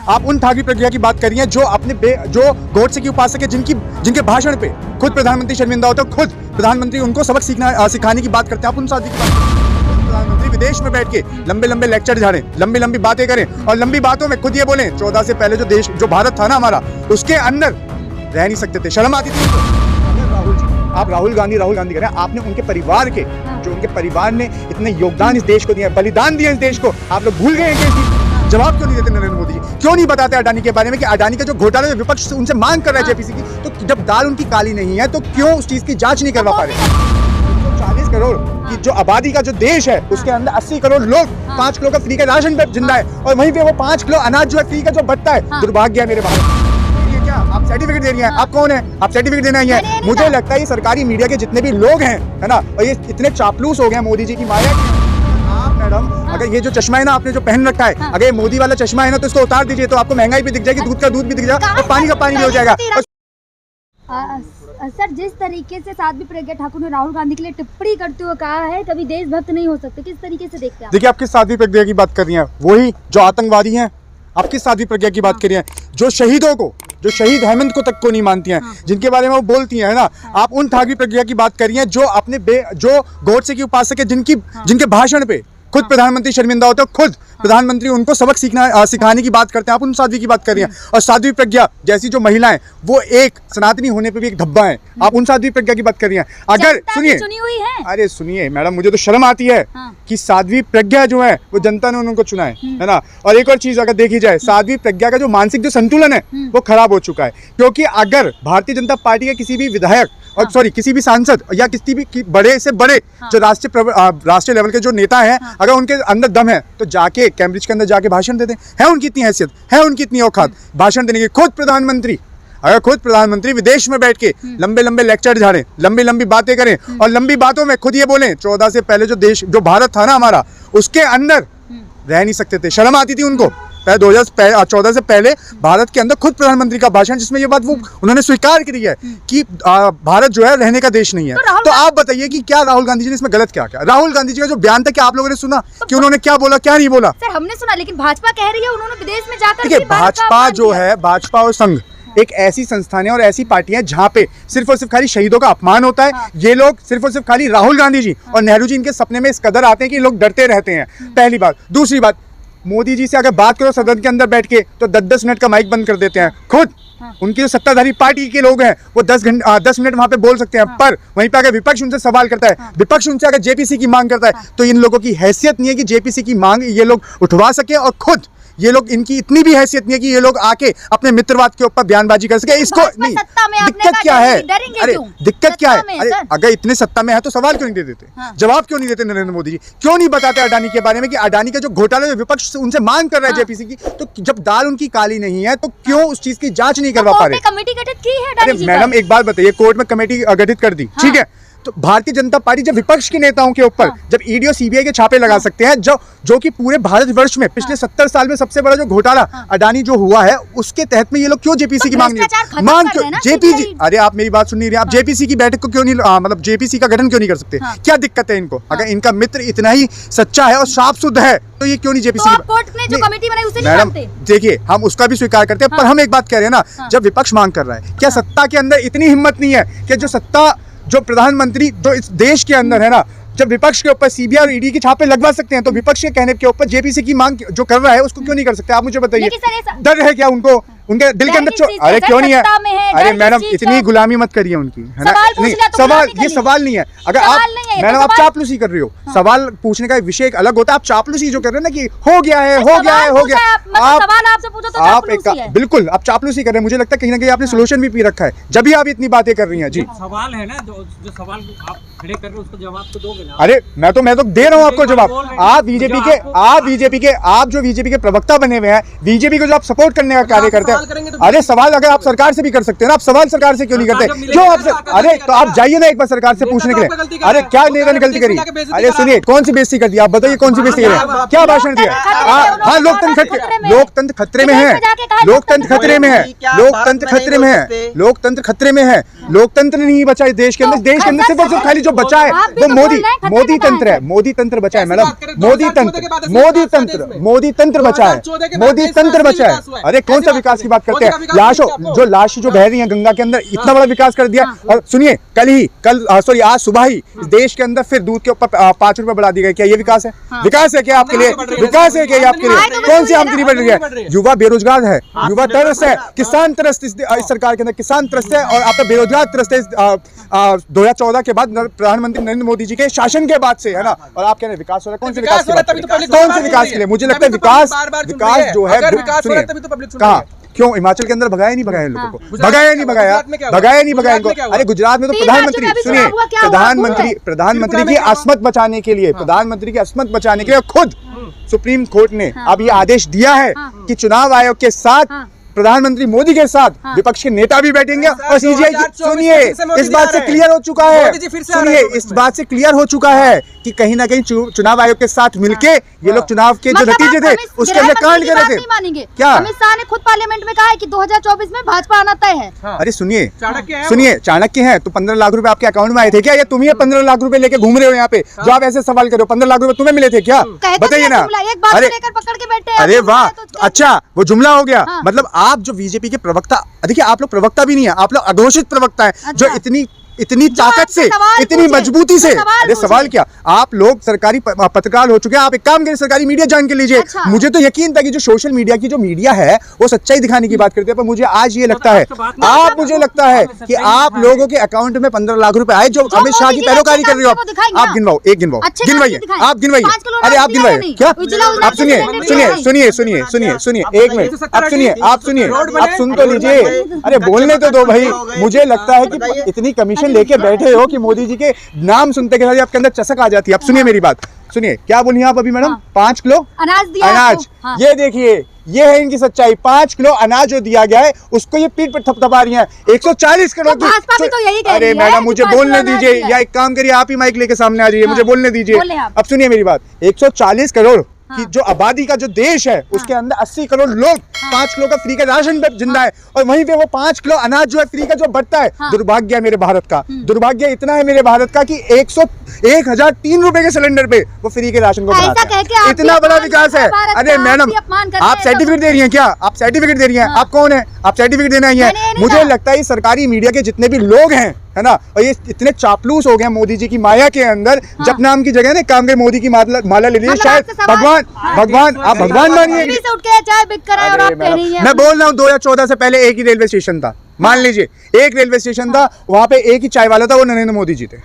आप उन ठागी प्रज्ञा की बात कर रही हैं जो अपने जो गॉडसे की उपासक है, जिनके भाषण पे खुद प्रधानमंत्री शर्मिंदा होता है, खुद प्रधानमंत्री उनको सबक सिखाने की बात करते हैं। आप उन साथी की बात करते हैं, प्रधानमंत्री विदेश में बैठ के लंबे लेक्चर झाड़ें, लंबी बातें करें और लंबी बातों में खुद ये बोलें 14 से पहले जो भारत था ना हमारा, उसके अंदर रह नहीं सकते थे, शर्म आती थी उनको। आप राहुल गांधी कह रहे हैं, आपने उनके परिवार के जो उनके परिवार ने इतने योगदान इस देश को दिया, बलिदान दिया इस देश को, आप लोग भूल गए हैं। जवाब क्यों नहीं देते नरेंद्र मोदी जी? क्यों नहीं बताते अडानी के बारे में कि अडानी का जो घोटाला विपक्ष उनसे मांग कर रहा है जेपीसी की, तो जब दाल उनकी काली नहीं है तो क्यों उस चीज की जांच नहीं करवा पा रहे? 40 करोड़ की जो आबादी का जो देश है, उसके अंदर 80 करोड़ लोग 5 किलो का फ्री का राशन पे जिंदा है, और वहीं पे वो 5 किलो अनाज जो है फ्री का जो बटता है, दुर्भाग्य है मेरे भारत। क्या आप सर्टिफिकेट दे रही हैं? आप कौन है? आप सर्टिफिकेट देना ही है? मुझे लगता है ये सरकारी मीडिया के जितने भी लोग हैं, है ना, और ये इतने चापलूस हो गए मोदी जी की माया। आप मैडम, अगर ये जो चश्मा है ना आपने जो पहन रखा है, अगर ये मोदी वाला चश्मा है ना, तो इसको उतार दीजिए, तो आपको महंगाई भी दिख जाएगी, दूध का दूध भी दिख जाएगा और पानी का पानी भी हो जाएगा। सर, जिस तरीके से साध्वी प्रज्ञा ठाकुर ने राहुल गांधी के लिए टिप्पणी करते हुए कहा है कभी देशभक्त नहीं हो सकते, किस तरीके से देखते हैं? देखिए, आप किस साध्वी प्रज्ञा की बात कर रही हैं? वही जो आतंकवादी हैं। आप किस साध्वी प्रज्ञा की बात कर रही हैं? जो शहीदों को, जो शहीद हेमंत को तक को नहीं मानती हैं, जिनके बारे में वो बोलती हैं, है ना। आप उन ठागी प्रज्ञा की बात कर रही हैं जो अपने जो गॉडसे की उपासक है, जिनके भाषण पे खुद प्रधानमंत्री शर्मिंदा होते हैं, खुद प्रधानमंत्री उनको सबक सिखाने की बात करते हैं। आप उन साध्वी की बात कर रही हैं। और साध्वी प्रज्ञा जैसी जो महिलाएं, वो एक सनातनी होने पे भी एक धब्बा है। आप उन साध्वी प्रज्ञा की बात कर रही हैं। अगर सुनिए, अरे सुनिए मैडम, मुझे तो शर्म आती है कि साध्वी प्रज्ञा जो है वो जनता ने उनको चुना है ना। और एक और चीज अगर देखी जाए, साध्वी प्रज्ञा का जो मानसिक जो संतुलन है वो खराब हो चुका है, क्योंकि अगर भारतीय जनता पार्टी के किसी भी विधायक और सॉरी किसी भी सांसद या किसी भी बड़े से बड़े जो राष्ट्रीय लेवल के जो नेता हैं, अगर उनके अंदर दम है तो जाके कैम्ब्रिज के अंदर जाके भाषण दे दें। है उनकी इतनी हैसियत, है उनकी इतनी औकात भाषण देने की? खुद प्रधानमंत्री विदेश में बैठ के लंबे लेक्चर झाड़ें, लंबी बातें करें और लंबी बातों में खुद ये बोलें 14 से पहले जो भारत था ना हमारा, उसके अंदर रह नहीं सकते थे, शर्म आती थी उनको। 2014 से पहले भारत के अंदर खुद प्रधानमंत्री का भाषण, जिसमें ये बात वो उन्होंने स्वीकार करी है कि भारत जो है रहने का देश नहीं है। तो आप बताइए कि क्या राहुल गांधी जी ने इसमें गलत क्या? राहुल गांधी जी का जो बयान था, क्या आप लोगों ने सुना कि उन्होंने क्या बोला, क्या नहीं बोला? सर, हमने सुना, लेकिन भाजपा कह रही है उन्होंने विदेश में जाकर। देखिए, भाजपा जो है, भाजपा और संघ एक ऐसी संस्थान है और ऐसी पार्टी है जहां पे सिर्फ और सिर्फ खाली शहीदों का अपमान होता है। ये लोग सिर्फ और सिर्फ खाली राहुल गांधी जी और नेहरू जी इनके सपने में इस कदर आते हैं कि लोग डरते रहते हैं। पहली बात। दूसरी बात, मोदी जी से अगर बात करो सदन के अंदर बैठ के तो 10-10 मिनट का माइक बंद कर देते हैं। खुद उनकी जो सत्ताधारी पार्टी के लोग हैं वो 10 मिनट वहां पे बोल सकते हैं, पर वहीं पे अगर विपक्ष उनसे सवाल करता है, विपक्ष उनसे अगर जेपीसी की मांग करता है, तो इन लोगों की हैसियत नहीं है कि जेपीसी की मांग ये लोग उठवा सके। और खुद ये लोग, इनकी इतनी भी हैसियत नहीं है कि ये लोग आके अपने मित्रवाद के ऊपर बयानबाजी कर सके। इसको नहीं, दिक्कत क्या है? अरे दिक्कत क्या है? अरे अगर इतने सत्ता में है तो सवाल क्यों नहीं देते? जवाब क्यों नहीं देते नरेंद्र मोदी जी? क्यों नहीं बताते अडानी के बारे में कि अडानी का जो घोटाला विपक्ष उनसे मांग कर रहा है जेपीसी की, तो जब दाल उनकी काली नहीं है तो क्यों उस चीज की जांच नहीं करवा पा रहे? कमेटी गठित की है? अरे मैडम, एक बात बताइए, कोर्ट में कमेटी गठित कर दी, ठीक है, तो भारतीय जनता पार्टी जब विपक्ष के नेताओं के ऊपर जब ईडी और सीबीआई के छापे लगा सकते हैं, जो कि पूरे भारतवर्ष में पिछले 70 साल में सबसे बड़ा जो घोटाला अडानी जो हुआ है, उसके तहत में ये लोग क्यों जेपीसी की मांग क्यों? जेपीसी, अरे आप मेरी बात सुन नहीं रहे, आप जेपीसी की बैठक को क्यों नहीं, मतलब जेपीसी का गठन क्यों नहीं कर सकते? क्या दिक्कत है इनको? अगर इनका मित्र इतना ही सच्चा है और साफ शुद्ध है तो ये क्यों नहीं जेपीसी? जो कमेटी बनाई उसे नहीं मैडम मानते? देखिए, हम उसका भी स्वीकार करते हैं, पर हम एक बात कह रहे हैं ना, जब विपक्ष मांग कर रहा है, क्या सत्ता के अंदर इतनी हिम्मत नहीं है कि जो प्रधानमंत्री जो इस देश के अंदर है ना, जब विपक्ष के ऊपर सीबीआई और ईडी के छापे लगवा सकते हैं, तो विपक्ष के कहने के ऊपर जेपीसी की मांग जो कर रहा है उसको क्यों नहीं कर सकते? आप मुझे बताइए, डर है क्या उनको? उनके दिल के अंदर अरे क्यों नहीं है? अरे मैडम, इतनी गुलामी मत करिए उनकी, है ना। नहीं, सवाल ये सवाल नहीं है। अगर आप मैडम आप चापलूसी कर रही हो, सवाल पूछने का विषय एक अलग होता है। आप चापलूसी जो कर रहे हैं ना कि हो गया है, आप बिल्कुल आप चापलूसी कर रहे हैं। मुझे लगता है कहीं ना कहीं आपने सोल्यूशन भी पी रखा है, जब भी आप इतनी बातें कर रही हैं। जी, सवाल है ना, जो सवाल आप खड़े कर रहे हो उसका जवाब तो दोगे ना? अरे मैं तो दे रहा हूँ आपको जवाब। आप बीजेपी के जो बीजेपी के प्रवक्ता बने हुए हैं, बीजेपी को जो आप सपोर्ट करने का कार्य करते हैं, अरे सवाल अगर आप सरकार से भी कर सकते हैं ना, आप सवाल सरकार से क्यों नहीं करते? जो आप अरे तो आप जाइए ना एक बार सरकार से पूछने के लिए। अरे क्या नेता ने गलती करी? अरे सुनिए, कौन सी बेइज्जती कर दी? आप बताइए कौन सी बेइज्जती करी? क्या भाषण दिया? हाँ, लोकतंत्र खतरे में है, लोकतंत्र खतरे में है, लोकतंत्र खतरे में है, लोकतंत्र खतरे में है। लोकतंत्र नहीं बचा है देश के अंदर। देश के अंदर सिर्फ और सिर्फ खाली जो बचा है वो मोदी तंत्र है। मोदी तंत्र बचा है मैडम, मोदी तंत्र, मोदी तंत्र, मोदी तंत्र बचा है, मोदी तंत्र बचा है। अरे कौन सा विकास की बात करते हैं? लाश जो बह रही है गंगा के अंदर, इतना बड़ा विकास कर दिया। और सुनिए, सॉरी आज सुबह ही देश के अंदर फिर दूध के ऊपर 5 रुपए बढ़ा दिए गए। क्या ये विकास है? विकास है क्या आपके लिए? विकास है क्या आपके लिए? कौन सी आमदनी बढ़ रही है? युवा बेरोजगार है, युवा त्रस्त है, किसान त्रस्त इस सरकार के अंदर, किसान त्रस्त है और आपका बेरोजगार त्रस्त है 2014 के बाद प्रधानमंत्री नरेंद्र मोदी जी के शासन के बाद से, है ना। और आप कह रहे हैं विकास हो रहा है। कौन से विकास की बात कर रहे हैं? कौन से विकास के लिए? मुझे लगता है विकास जो है, कहाँ क्यों हिमाचल के अंदर भगाया नहीं भगाया इन लोगों को? भगाया नहीं भगाया, भगाया नहीं भगाया इनको। अरे गुजरात में तो प्रधानमंत्री, सुनिए, प्रधानमंत्री की अस्मत बचाने के लिए, प्रधानमंत्री की अस्मत बचाने के लिए खुद सुप्रीम कोर्ट ने अब ये आदेश दिया है कि चुनाव आयोग के साथ प्रधानमंत्री मोदी के साथ विपक्ष के नेता भी बैठेंगे और सीजीआई। सुनिए, इस बात से क्लियर हो चुका है, सुनिए इस बात से क्लियर हो चुका है कि कहीं ना कहीं चुनाव आयोग के साथ मिलके ये लोग चुनाव के जो नतीजे थे उसके अंदर कांड कर रहे थे। क्या अमित शाह ने खुद पार्लियामेंट में कहा है कि 2024 में भाजपा आना तय है। अरे सुनिए, चाणक्य है तो 15 लाख रुपए आपके अकाउंट में आए थे क्या? या तुम ही 15 लाख रुपए लेके घूम रहे हो यहाँ पे जो आप ऐसे सवाल कर रहे हो? 15 लाख रुपए तुम्हें मिले थे क्या? बताइए ना। अरे वाह, अच्छा वो जुमला हो गया। मतलब आप जो बीजेपी के प्रवक्ता, देखिए आप लोग प्रवक्ता भी नहीं है, आप लोग अघोषित प्रवक्ता है जो इतनी ताकत से, इतनी मजबूती से। अरे सवाल क्या, आप लोग सरकारी पत्रकार हो चुके हैं। आप एक काम करिए, सरकारी मीडिया जान के लीजिए। मुझे तो यकीन था कि जो सोशल मीडिया की जो मीडिया है वो सच्चाई दिखाने की बात करते हैं, पर मुझे आज ये लगता है, मुझे लगता है कि आप लोगों के अकाउंट में 15 लाख रुपए आए जो अमित शाह की पैरोकारी कर रहे हो। आप गिनवाओ, एक गिनवाओ, गिनवाइए, आप गिनवाइए। अरे आप गिनवाइए क्या? आप सुनिए, एक मिनट, आप सुनिए, आप सुन तो लीजिए। अरे बोलने तो दो भाई। मुझे लगता है कि इतनी कमीशन लेके बैठे हो कि मोदी जी के नाम सुनते के साथ आपके अंदर चसक आ जाती है। आप सुनिए मेरी बात, सुनिए क्या बोली आप अभी मैडम? 5 किलो अनाज दिया। अनाज, ये देखिए, ये है इनकी सच्चाई। 5 किलो अनाज जो दिया गया है उसको ये पीठ पर थपथपा रही है। 140 करोड़ की। तो यही कह रही है। अरे मैडम मुझे बोलने दीजिए, या एक काम करिए आप ही माइक लेके सामने आ जाइए, मुझे बोलने दीजिए। अब सुनिए मेरी बात, 140 करोड़ कि जो आबादी का जो देश है उसके अंदर 80 करोड़ लोग 5 किलो का फ्री का राशन पे जिंदा है, और वहीं पे वो 5 किलो अनाज जो है फ्री का जो बढ़ता है। दुर्भाग्य है मेरे भारत का, दुर्भाग्य इतना है मेरे भारत का कि 1003 रुपए के सिलेंडर पे वो फ्री के राशन को बनाते हैं। इतना बड़ा विकास है। अरे मैडम आप सर्टिफिकेट दे रही हैं क्या? आप सर्टिफिकेट दे रही हैं? आप कौन है? आप सर्टिफिकेट देना ही है? मुझे लगता है सरकारी मीडिया के जितने भी लोग हैं, है ना, और ये इतने चापलूस हो गए मोदी जी की माया के अंदर। जब नाम की जगह ना काम के मोदी की माला ले लीजिए। शायद भगवान आप भगवान मानिए। मैं बोल रहा हूँ 2014 से पहले एक ही रेलवे स्टेशन था, मान लीजिए एक रेलवे स्टेशन था, वहाँ पे एक ही चाय वाला था, वो नरेंद्र मोदी जी थे।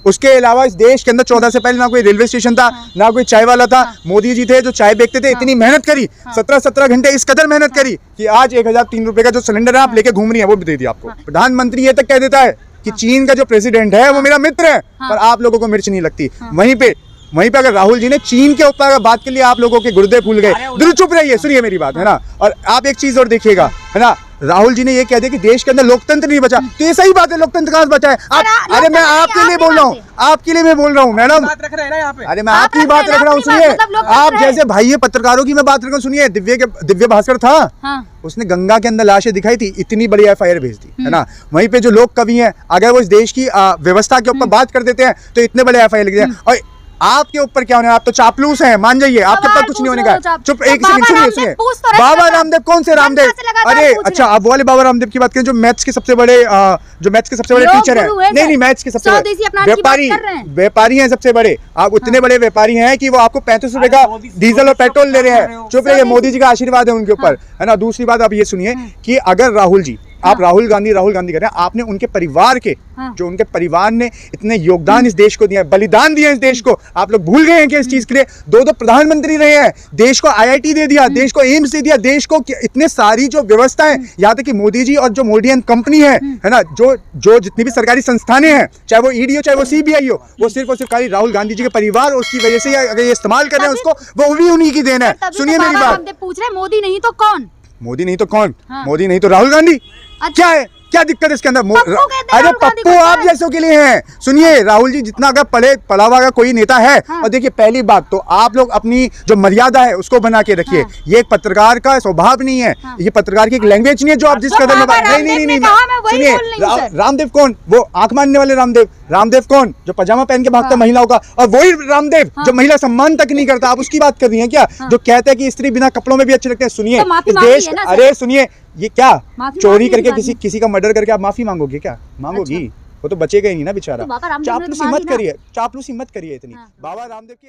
उसके अलावा इस देश के अंदर 14 से पहले ना कोई रेलवे स्टेशन था, ना कोई चाय वाला था। मोदी जी थे जो चाय बेचते थे। इतनी मेहनत करी, 17 घंटे इस कदर मेहनत करी कि आज 1003 रुपए का जो सिलेंडर है आप लेके घूम रही है वो भी दे दिया आपको। प्रधानमंत्री ये तक कह देता है कि चीन का जो प्रेसिडेंट है वो मेरा मित्र है, पर आप लोगों को मिर्च नहीं लगती। वहीं पे अगर राहुल जी ने चीन के ऊपर अगर बात के लिए आप लोगों के गुर्दे फूल गए। दिल चुप रहिए, सुनिए मेरी बात, है ना। और आप एक चीज और देखिएगा, है ना, राहुल जी ने ये कह दिया कि देश के अंदर लोकतंत्र नहीं बचा, तो ये सही बात है, लोकतंत्र कहाँ बचा है? अरे मैं आपके लिए बोल रहा हूँ, आपके लिए मैं बोल रहा हूँ मैडम। अरे मैं आपकी बात रख रहा हूँ, सुनिए। आप जैसे भाई पत्रकारों की मैं बात रख रहा हूँ, सुनिए। दिव्य भास्कर था, उसने गंगा के अंदर लाशें दिखाई थी, इतनी बड़ी एफआईआर भेज दी, है ना। वहीं पे जो लोग कवि हैं, अगर वो इस देश की व्यवस्था के ऊपर बात कर देते हैं तो इतने बड़े एफआईआर लिख दिए। और आपके ऊपर क्या होने? आप तो चापलूस हैं, मान जाइए। आपके ऊपर कुछ नहीं होने का। चुप, एक सेकंड सुनिए। बाबा रामदेव कौन से रामदेव? अरे अच्छा, आप वाले बाबा रामदेव की बात करें जो मैथ्स के सबसे बड़े टीचर हैं। नहीं, मैथ्स के सबसे बड़े व्यापारी हैं, सबसे बड़े। आप उतने बड़े व्यापारी हैं कि वो आपको 35 रुपए का डीजल और पेट्रोल ले रहे हैं। चुप रहिए, मोदी जी का आशीर्वाद है उनके ऊपर, है ना। दूसरी बात आप ये सुनिए कि अगर राहुल जी, आप राहुल गांधी कर रहे हैं, आपने उनके परिवार के जो उनके परिवार ने इतने योगदान इस देश को दिया, बलिदान दिया इस देश को, आप लोग भूल गए हैं कि इस चीज के लिए 2 प्रधानमंत्री रहे हैं, देश को IIT दे दिया, देश को एम्स दे दिया, देश को इतने सारी जो व्यवस्थाएं, यहाँ तक कि मोदी जी और जो मोदी एंड कंपनी है ना, जो जितनी भी सरकारी संस्थानें हैं, चाहे वो ED हो चाहे वो CBI हो, वो सिर्फ और सिर्फ खाली राहुल गांधी जी के परिवार और उसकी वजह से अगर ये इस्तेमाल कर रहे हैं उसको, वो भी उन्हीं की देन है। सुनिए मेरी बात, पूछ रहे मोदी नहीं तो कौन? मोदी नहीं तो कौन? हाँ। मोदी नहीं तो राहुल गांधी। अच्छा। क्या है, क्या दिक्कत है इसके अंदर? पप्पू कहते हैं अरे राहुल गांधी पप्पू को, आप क्या? जैसों के लिए हैं। सुनिए, राहुल जी जितना अगर पला हुआ का कोई नेता है, हाँ। और देखिए पहली बात तो आप लोग अपनी जो मर्यादा है उसको बना के रखिए। हाँ। ये एक पत्रकार का स्वभाव नहीं है, हाँ। ये पत्रकार की एक लैंग्वेज नहीं है जो आप जिस तो कदर में बाबा नहीं नहीं रामदेव नहीं ने कहा, मैं वही सुनिए, बोल रही हूँ, सर। रामदेव कौन? वो आंख मानने वाले रामदेव। रामदेव कौन? जो पजामा पहन के भागता हाँ। महिलाओं का, और वही रामदेव हाँ। जो महिला सम्मान तक नहीं करता। आप उसकी बात कर रही हैं क्या? हाँ। जो कहते हैं कि स्त्री बिना कपड़ों में भी अच्छे लगते हैं। सुनिए, तो माफी इस मांगी देश है ना, सर? अरे सुनिए, ये क्या माफी चोरी मांगी करके है किसी किसी का मर्डर करके आप माफी मांगोगे क्या? मांगोगी? वो तो बचेगा ही नहीं ना बेचारा। तो बाबा रामदेव ने तो चापलूसी मांगी मत ना। करिए, चापलूसी मत करिए इतनी। हाँ। बाबा रामदेव की